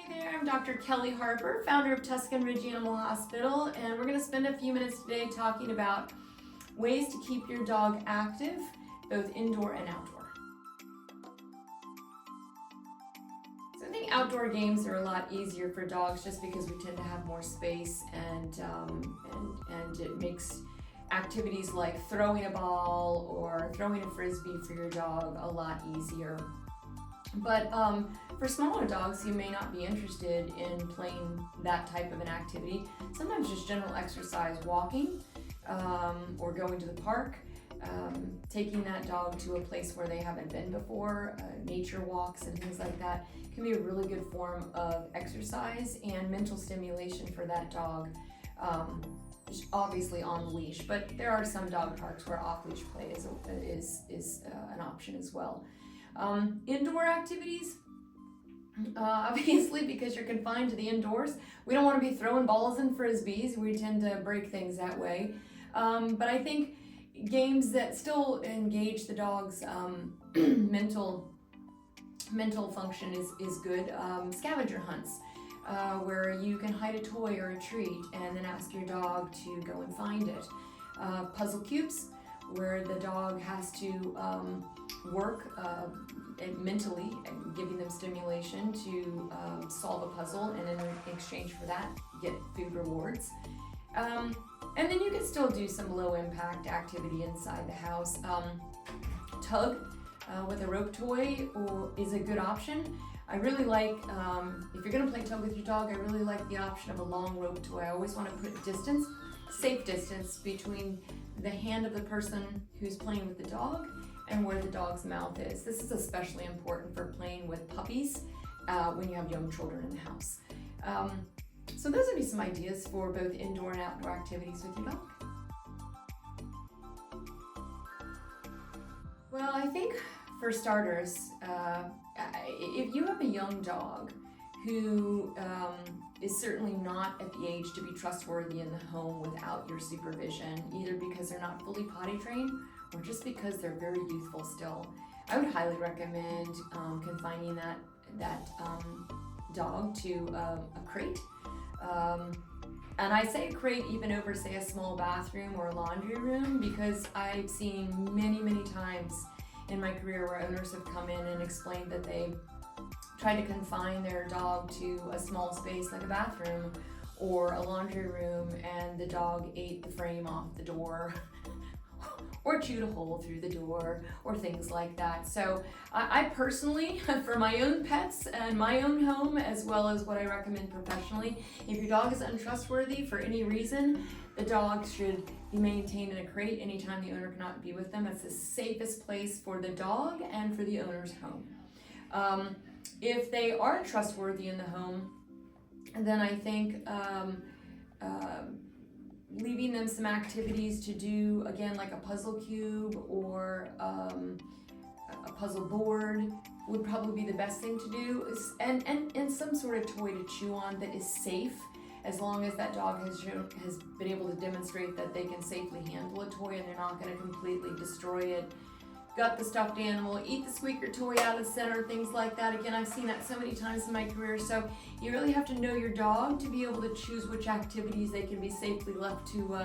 Hey there, I'm Dr. Kelly Harper, founder of Tuscan Ridge Animal Hospital, and we're going to spend a few minutes today talking about ways to keep your dog active, both indoor and outdoor. So I think outdoor games are a lot easier for dogs just because we tend to have more space and it makes activities like throwing a ball or throwing a frisbee for your dog a lot easier. But for smaller dogs who may not be interested in playing that type of an activity, sometimes just general exercise, walking or going to the park, taking that dog to a place where they haven't been before, nature walks and things like that can be a really good form of exercise and mental stimulation for that dog, obviously on leash, but there are some dog parks where off-leash play is an option as well. Indoor activities, obviously because you're confined to the indoors, we don't want to be throwing balls and frisbees. We tend to break things that way. But I think games that still engage the dog's mental function is good. Scavenger hunts, where you can hide a toy or a treat and then ask your dog to go and find it. Puzzle cubes, where the dog has to work mentally, giving them stimulation to solve a puzzle, and in exchange for that, get food rewards. And then you can still do some low impact activity inside the house. Tug with a rope toy is a good option. I really like, if you're gonna play tug with your dog, I really like the option of a long rope toy. I always wanna put distance, safe distance between the hand of the person who's playing with the dog and where the dog's mouth is. This is especially important for playing with puppies when you have young children in the house. So those would be some ideas for both indoor and outdoor activities with your dog. Well, I think for starters, if you have a young dog who is certainly not at the age to be trustworthy in the home without your supervision, either because they're not fully potty trained or just because they're very youthful still, I would highly recommend confining that dog to a crate. And I say a crate even over, say, a small bathroom or a laundry room, because I've seen many times in my career where owners have come in and explained that they tried to confine their dog to a small space like a bathroom or a laundry room, and the dog ate the frame off the door or chewed a hole through the door or things like that. So I personally, for my own pets and my own home, as well as what I recommend professionally, if your dog is untrustworthy for any reason, the dog should be maintained in a crate anytime the owner cannot be with them. It's the safest place for the dog and for the owner's home. If they are trustworthy in the home, then I think leaving them some activities to do, again, like a puzzle cube or a puzzle board would probably be the best thing to do, and some sort of toy to chew on that is safe, as long as that dog has been able to demonstrate that they can safely handle a toy and they're not going to completely destroy it, gut the stuffed animal, eat the squeaker toy out of the center, things like that. Again, I've seen that so many times in my career. So you really have to know your dog to be able to choose which activities they can be safely left to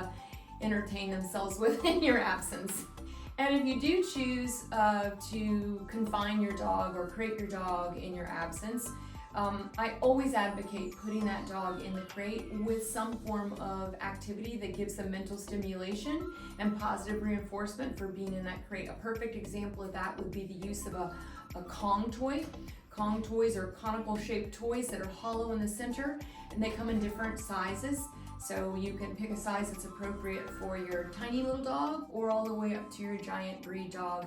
entertain themselves with in your absence. And if you do choose to confine your dog or crate your dog in your absence, I always advocate putting that dog in the crate with some form of activity that gives them mental stimulation and positive reinforcement for being in that crate. A perfect example of that would be the use of a Kong toy. Kong toys are conical shaped toys that are hollow in the center, and they come in different sizes. So you can pick a size that's appropriate for your tiny little dog or all the way up to your giant breed dog.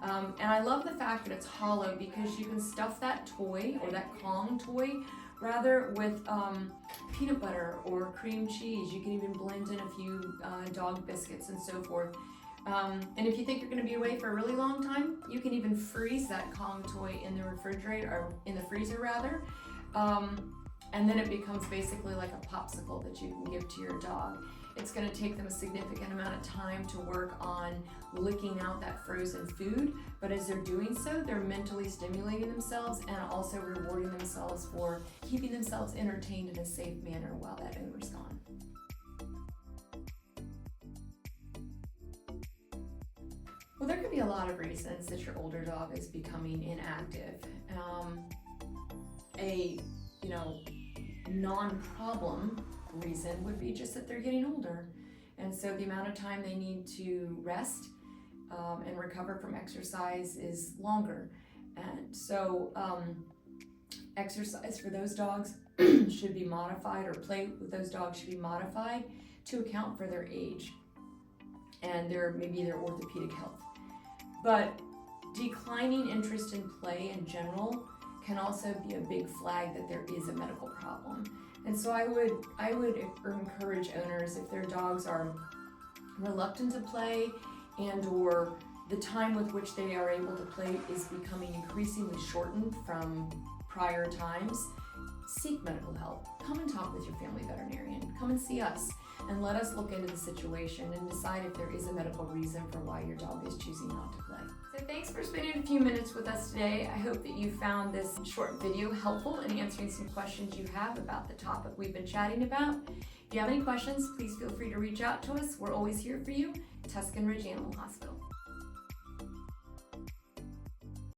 And I love the fact that it's hollow, because you can stuff that toy or that Kong toy rather with peanut butter or cream cheese. You can even blend in a few dog biscuits and so forth. And if you think you're going to be away for a really long time, you can even freeze that Kong toy in the refrigerator, or in the freezer rather. And then it becomes basically like a popsicle that you can give to your dog. It's going to take them a significant amount of time to work on licking out that frozen food, but as they're doing so, they're mentally stimulating themselves and also rewarding themselves for keeping themselves entertained in a safe manner while that owner's gone. Well, there could be a lot of reasons that your older dog is becoming inactive. A non-problem reason would be just that they're getting older, and so the amount of time they need to rest and recover from exercise is longer, and so exercise for those dogs should be modified, or play with those dogs should be modified to account for their age and maybe their orthopedic health. But declining interest in play in general can also be a big flag that there is a medical problem. And so I would encourage owners, if their dogs are reluctant to play and or the time with which they are able to play is becoming increasingly shortened from prior times, seek medical help. Come and talk with your family veterinarian. Come and see us and let us look into the situation and decide if there is a medical reason for why your dog is choosing not to play. So thanks for spending a few minutes with us today. I hope that you found this short video helpful in answering some questions you have about the topic we've been chatting about. If you have any questions, please feel free to reach out to us. We're always here for you at Tuscan Ridge Animal Hospital.